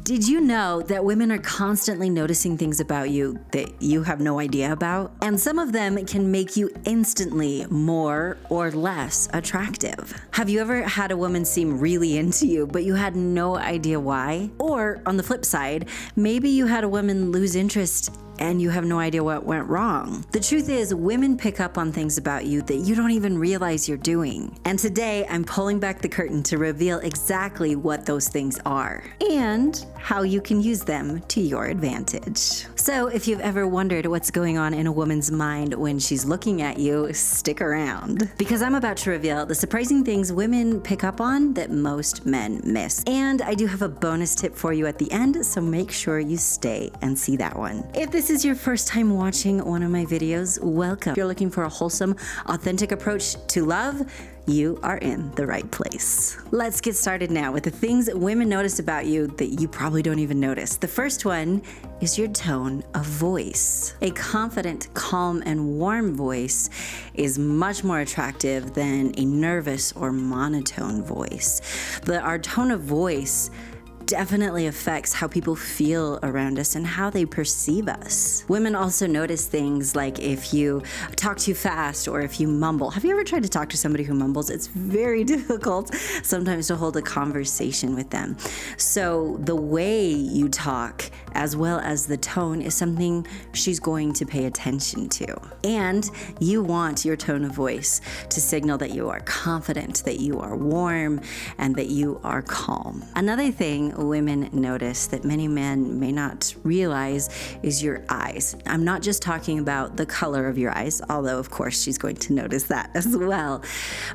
Did you know that women are constantly noticing things about you that you have no idea about? And some of them can make you instantly more or less attractive. Have you ever had a woman seem really into you, but you had no idea why? Or on the flip side, maybe you had a woman lose interest and you have no idea what went wrong. The truth is, women pick up on things about you that you don't even realize you're doing. And today, I'm pulling back the curtain to reveal exactly what those things are and how you can use them to your advantage. So if you've ever wondered what's going on in a woman's mind when she's looking at you, stick around. Because I'm about to reveal the surprising things women pick up on that most men miss. And I do have a bonus tip for you at the end, so make sure you stay and see that one. If this is your first time watching one of my videos, welcome. If you're looking for a wholesome, authentic approach to love, you are in the right place. Let's get started now with the things that women notice about you that you probably don't even notice. The first one is your tone of voice. A confident, calm, and warm voice is much more attractive than a nervous or monotone voice. Our tone of voice definitely affects how people feel around us and how they perceive us. Women also notice things like if you talk too fast or if you mumble. Have you ever tried to talk to somebody who mumbles? It's very difficult sometimes to hold a conversation with them. So the way you talk as well as the tone is something she's going to pay attention to. And you want your tone of voice to signal that you are confident, that you are warm, and that you are calm. Another thing women notice that many men may not realize is your eyes. I'm not just talking about the color of your eyes, although of course she's going to notice that as well,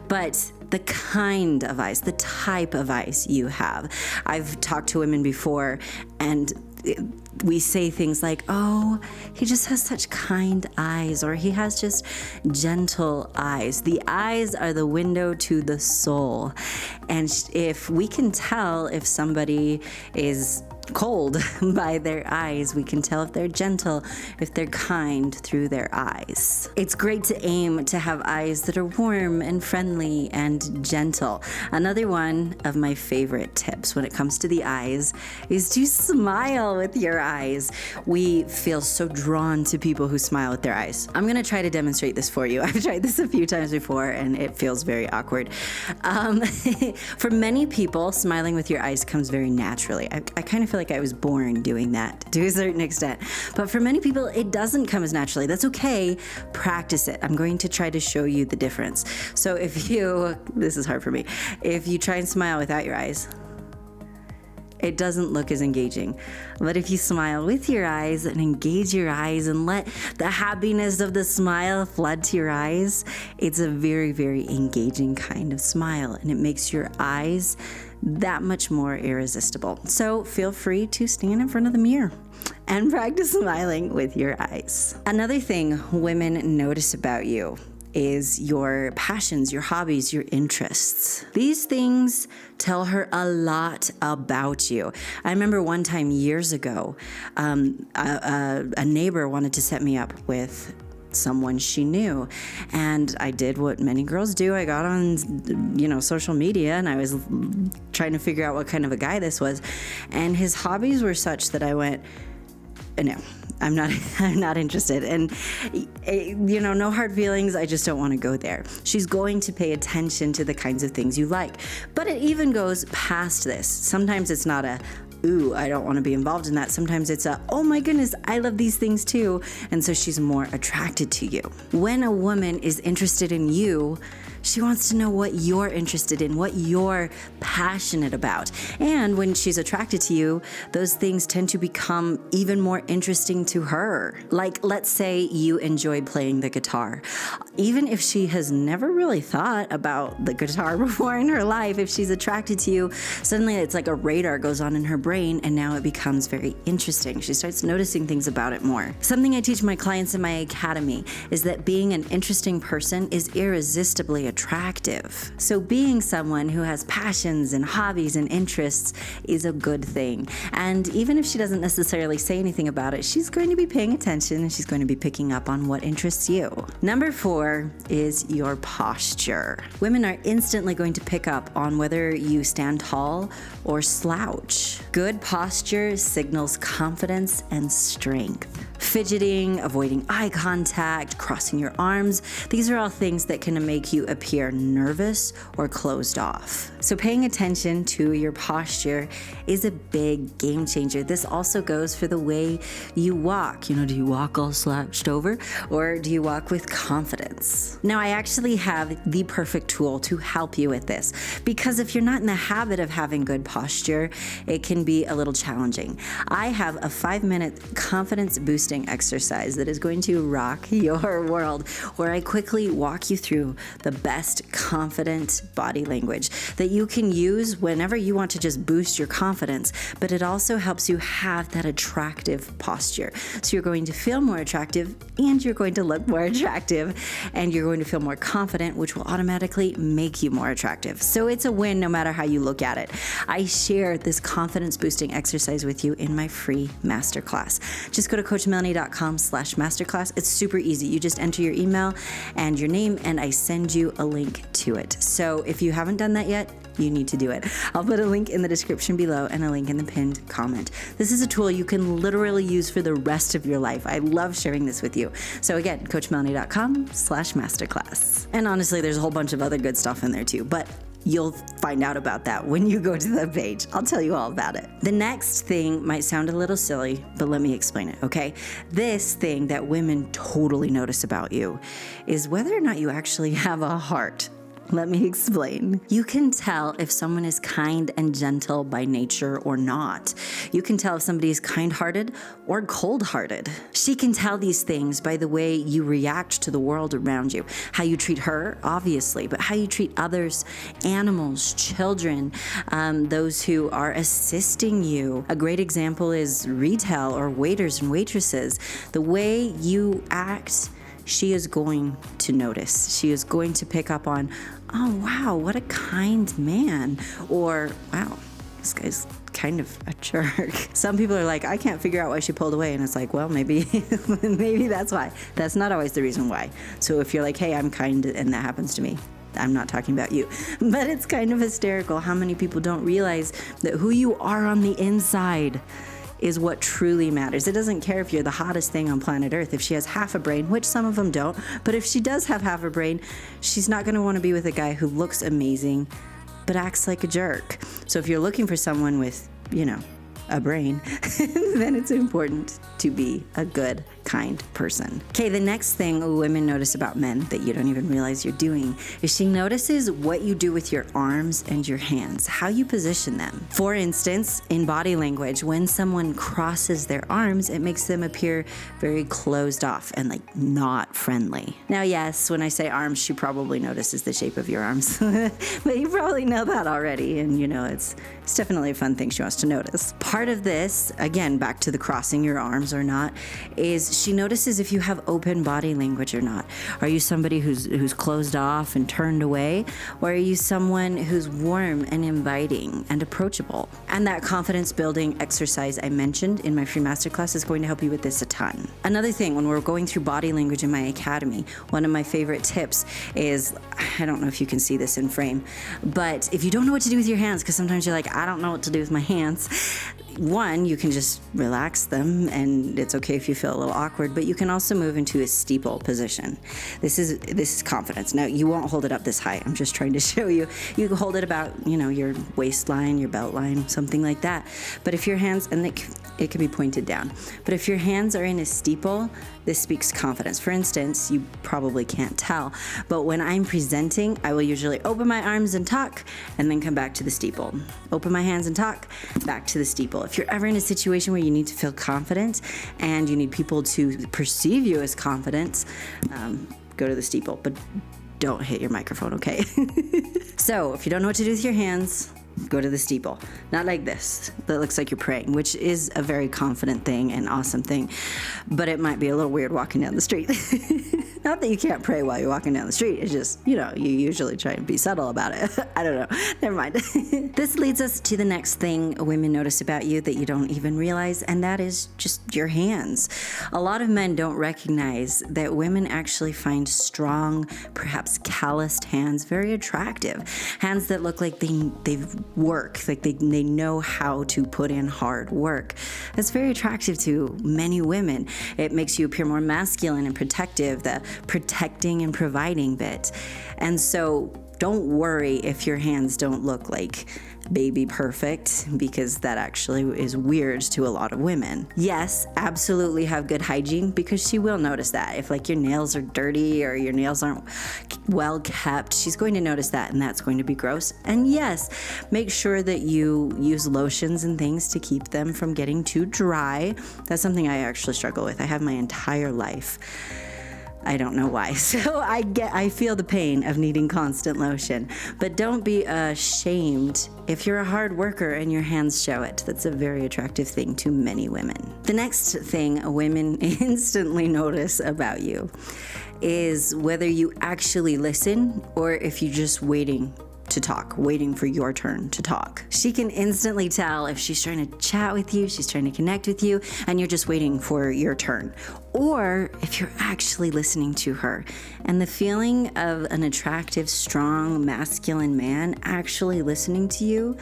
but the kind of eyes, the type of eyes you have. I've talked to women before and we say things like, oh, he just has such kind eyes, or he has just gentle eyes. The eyes are the window to the soul. And if we can tell if somebody is cold by their eyes, we can tell if they're gentle, if they're kind through their eyes. It's great to aim to have eyes that are warm and friendly and gentle. Another one of my favorite tips when it comes to the eyes is to smile with your eyes. We feel so drawn to people who smile with their eyes. I'm gonna try to demonstrate this for you. I've tried this a few times before and it feels very awkward. For many people, smiling with your eyes comes very naturally. I kind of feel like I was born doing that to a certain extent. But for many people, it doesn't come as naturally. That's okay. Practice it. I'm going to try to show you the difference. So this is hard for me. If you try and smile without your eyes, it doesn't look as engaging. But if you smile with your eyes and engage your eyes and let the happiness of the smile flood to your eyes, it's a very, very engaging kind of smile, and it makes your eyes that much more irresistible. So feel free to stand in front of the mirror and practice smiling with your eyes. Another thing women notice about you is your passions, your hobbies, your interests. These things tell her a lot about you. I remember one time years ago, a neighbor wanted to set me up with someone she knew, and I did what many girls do. I got on social media and I was trying to figure out what kind of a guy this was, and his hobbies were such that I went, no, I'm not interested. And no hard feelings. I just don't want to go there. She's going to pay attention to the kinds of things you like. But it even goes past this. Sometimes it's not a, ooh, I don't want to be involved in that. Sometimes it's a, oh my goodness, I love these things too. And so she's more attracted to you. When a woman is interested in you, she wants to know what you're interested in, what you're passionate about. And when she's attracted to you, those things tend to become even more interesting to her. Like, let's say you enjoy playing the guitar. Even if she has never really thought about the guitar before in her life, if she's attracted to you, suddenly it's like a radar goes on in her brain and now it becomes very interesting. She starts noticing things about it more. Something I teach my clients in my academy is that being an interesting person is irresistibly attractive attractive. So being someone who has passions and hobbies and interests is a good thing. And even if she doesn't necessarily say anything about it, she's going to be paying attention and she's going to be picking up on what interests you. Number 4 is your posture. Women are instantly going to pick up on whether you stand tall or slouch. Good posture signals confidence and strength. Fidgeting, avoiding eye contact, crossing your arms, these are all things that can make you appear nervous or closed off. So paying attention to your posture is a big game changer. This also goes for the way you walk. Do you walk all slouched over, or do you walk with confidence? Now, I actually have the perfect tool to help you with this, because if you're not in the habit of having good posture, it can be a little challenging. I have a 5-minute confidence boosting exercise that is going to rock your world, where I quickly walk you through the best confident body language that you can use whenever you want to just boost your confidence, but it also helps you have that attractive posture. So you're going to feel more attractive, and you're going to look more attractive, and you're going to feel more confident, which will automatically make you more attractive. So it's a win no matter how you look at it. I share this confidence boosting exercise with you in my free masterclass. Just go to coachmelannie.com/masterclass. It's super easy. You just enter your email and your name, and I send you a link to it. So if you haven't done that yet, you need to do it. I'll put a link in the description below and a link in the pinned comment. This is a tool you can literally use for the rest of your life. I love sharing this with you. So again, coachmelannie.com/masterclass. And honestly, there's a whole bunch of other good stuff in there too, but you'll find out about that when you go to the page. I'll tell you all about it. The next thing might sound a little silly, but let me explain it, okay? This thing that women totally notice about you is whether or not you actually have a heart. Let me explain. You can tell if someone is kind and gentle by nature or not. You can tell if somebody is kind-hearted or cold-hearted. She can tell these things by the way you react to the world around you. How you treat her, obviously, but how you treat others, animals, children, those who are assisting you. A great example is retail or waiters and waitresses. The way you act, she is going to notice. She is going to pick up on, oh, wow, what a kind man. Or, wow, this guy's kind of a jerk. Some people are like, I can't figure out why she pulled away. And it's like, well, maybe that's why. That's not always the reason why. So if you're like, hey, I'm kind and that happens to me, I'm not talking about you. But it's kind of hysterical how many people don't realize that who you are on the inside is what truly matters. It doesn't care if you're the hottest thing on planet Earth. If she has half a brain, which some of them don't, but if she does have half a brain, she's not going to want to be with a guy who looks amazing but acts like a jerk. So if you're looking for someone with, a brain, then it's important to be a good, kind person. Okay, the next thing women notice about men that you don't even realize you're doing is she notices what you do with your arms and your hands, how you position them. For instance, in body language, when someone crosses their arms, it makes them appear very closed off and not friendly. Now, yes, when I say arms, she probably notices the shape of your arms, but you probably know that already, and it's definitely a fun thing she wants to notice. Part of this, again, back to the crossing your arms or not, is she notices if you have open body language or not. Are you somebody who's closed off and turned away? Or are you someone who's warm and inviting and approachable? And that confidence building exercise I mentioned in my free masterclass is going to help you with this a ton. Another thing, when we're going through body language in my academy, one of my favorite tips is, I don't know if you can see this in frame, but if you don't know what to do with your hands, because sometimes you're like, I don't know what to do with my hands. One, you can just relax them, and it's okay if you feel a little awkward, but you can also move into a steeple position. This is confidence. Now, you won't hold it up this high. I'm just trying to show you. You can hold it about, your waistline, your belt line, something like that. But if your hands, and it can be pointed down, but if your hands are in a steeple, this speaks confidence. For instance, you probably can't tell, but when I'm presenting, I will usually open my arms and tuck, and then come back to the steeple. Open my hands and tuck, back to the steeple. If you're ever in a situation where you need to feel confident and you need people to perceive you as confident, go to the steeple, but don't hit your microphone, okay? So if you don't know what to do with your hands, go to the steeple. Not like this, that looks like you're praying, which is a very confident thing and awesome thing, but it might be a little weird walking down the street. Not that you can't pray while you're walking down the street, it's just, you usually try and be subtle about it. I don't know, never mind. This leads us to the next thing women notice about you that you don't even realize, and that is just your hands. A lot of men don't recognize that women actually find strong, perhaps calloused hands very attractive. Hands that look like they've worked, like they know how to put in hard work. That's very attractive to many women. It makes you appear more masculine and protective, the protecting and providing bit. And so don't worry if your hands don't look like baby perfect, because that actually is weird to a lot of women. Yes, absolutely have good hygiene, because she will notice that. If like your nails are dirty or your nails aren't well kept, she's going to notice that, and that's going to be gross. And yes, make sure that you use lotions and things to keep them from getting too dry. That's something I actually struggle with. I have my entire life. I don't know why. So I feel the pain of needing constant lotion. But don't be ashamed if you're a hard worker and your hands show it. That's a very attractive thing to many women. The next thing women instantly notice about you is whether you actually listen or if you're just waiting to talk, waiting for your turn to talk. She can instantly tell if she's trying to chat with you, she's trying to connect with you, and you're just waiting for your turn. Or if you're actually listening to her. And the feeling of an attractive, strong, masculine man actually listening to you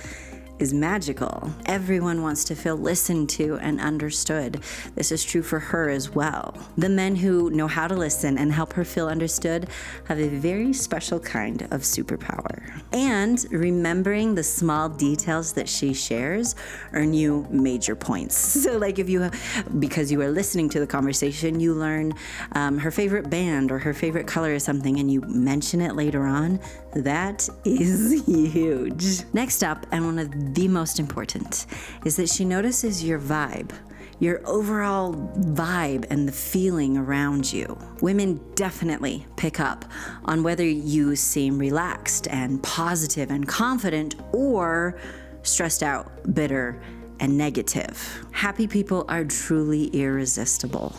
is magical. Everyone wants to feel listened to and understood. This is true for her as well. The men who know how to listen and help her feel understood have a very special kind of superpower. And remembering the small details that she shares earn you major points. So like because you are listening to the conversation, you learn her favorite band or her favorite color or something, and you mention it later on, that is huge. Next up, and one of the most important, is that she notices your vibe, your overall vibe and the feeling around you. Women definitely pick up on whether you seem relaxed and positive and confident or stressed out, bitter, and negative. Happy people are truly irresistible.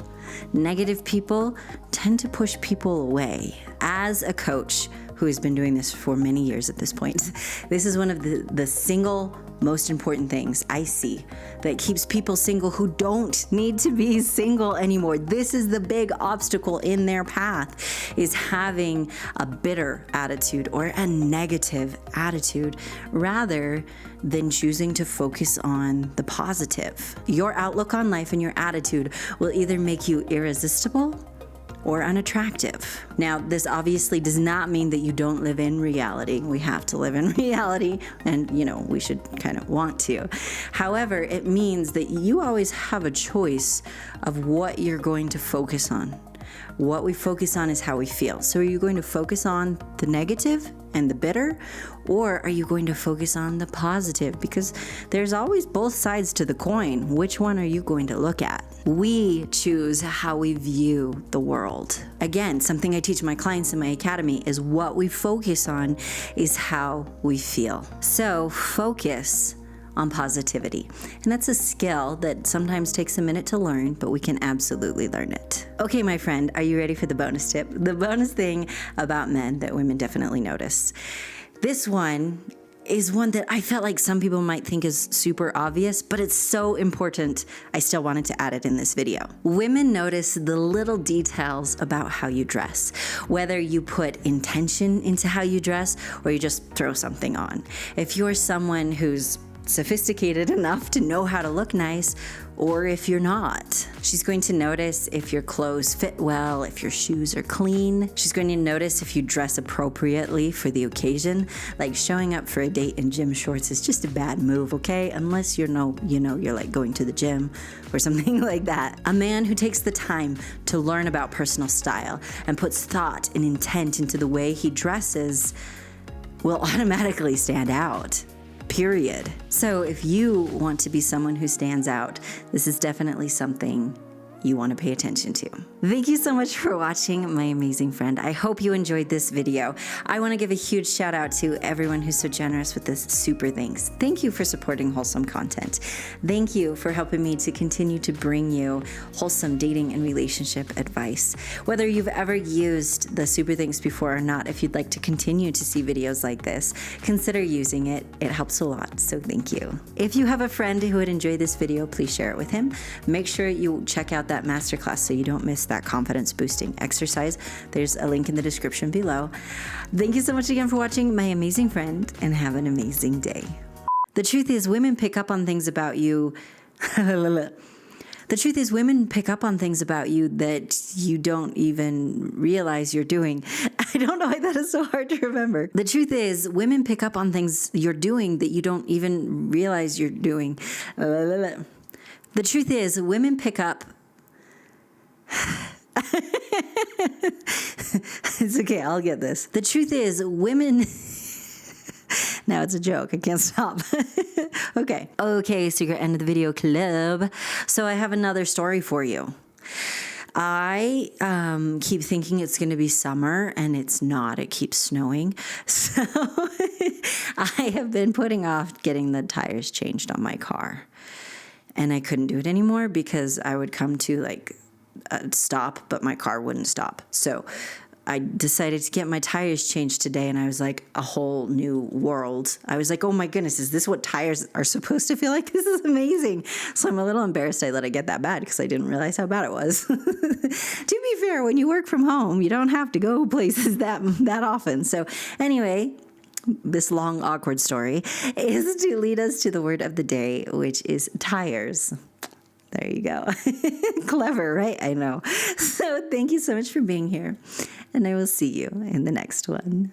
Negative people tend to push people away. As a coach who has been doing this for many years at this point, this is one of the single most important things I see that keeps people single who don't need to be single anymore. This is the big obstacle in their path, is having a bitter attitude or a negative attitude rather than choosing to focus on the positive. Your outlook on life and your attitude will either make you irresistible or unattractive. Now, this obviously does not mean that you don't live in reality. We have to live in reality, and we should kind of want to. However, it means that you always have a choice of what you're going to focus on. What we focus on is how we feel. So are you going to focus on the negative and the bitter, or are you going to focus on the positive? Because there's always both sides to the coin. Which one are you going to look at? We choose how we view the world. Again, something I teach my clients in my academy is what we focus on is how we feel. So focus on positivity. And that's a skill that sometimes takes a minute to learn, but we can absolutely learn it. Okay, my friend, are you ready for the bonus tip? The bonus thing about men that women definitely notice. This one is one that I felt like some people might think is super obvious, but it's so important, I still wanted to add it in this video. Women notice the little details about how you dress, whether you put intention into how you dress or you just throw something on. If you're someone who's sophisticated enough to know how to look nice, or if you're not. She's going to notice if your clothes fit well, if your shoes are clean. She's going to notice if you dress appropriately for the occasion. Like showing up for a date in gym shorts is just a bad move, okay? Unless you're like going to the gym or something like that. A man who takes the time to learn about personal style and puts thought and intent into the way he dresses will automatically stand out. Period. So if you want to be someone who stands out, this is definitely something you want to pay attention to. Thank you so much for watching, my amazing friend. I hope you enjoyed this video. I want to give a huge shout out to everyone who's so generous with this super thanks. Thank you for supporting wholesome content. Thank you for helping me to continue to bring you wholesome dating and relationship advice. Whether you've ever used the super thanks before or not, if you'd like to continue to see videos like this, consider using it. It helps a lot, so thank you. If you have a friend who would enjoy this video, please share it with him. Make sure you check out that masterclass so you don't miss that confidence boosting exercise. There's a link in the description below. Thank you so much again for watching, my amazing friend, and have an amazing day. The truth is, women pick up on things about you. The truth is, women pick up on things about you that you don't even realize you're doing. I don't know why that is so hard to remember. The truth is, women pick up on things you're doing that you don't even realize you're doing. The truth is, women pick up... It's okay, I'll get this. The truth is, women... Now it's a joke. I can't stop. Okay, so you're end of the video club. So I have another story for you. I keep thinking it's going to be summer, and it's not. It keeps snowing. So I have been putting off getting the tires changed on my car. And I couldn't do it anymore because I would come to like a stop, but my car wouldn't stop. So I decided to get my tires changed today, and I was like, a whole new world. I was like, oh my goodness, is this what tires are supposed to feel like? This is amazing. So I'm a little embarrassed I let it get that bad because I didn't realize how bad it was. To be fair, when you work from home, you don't have to go places that often. So anyway, this long, awkward story is to lead us to the word of the day, which is tires. There you go. Clever, right? I know. So thank you so much for being here, and I will see you in the next one.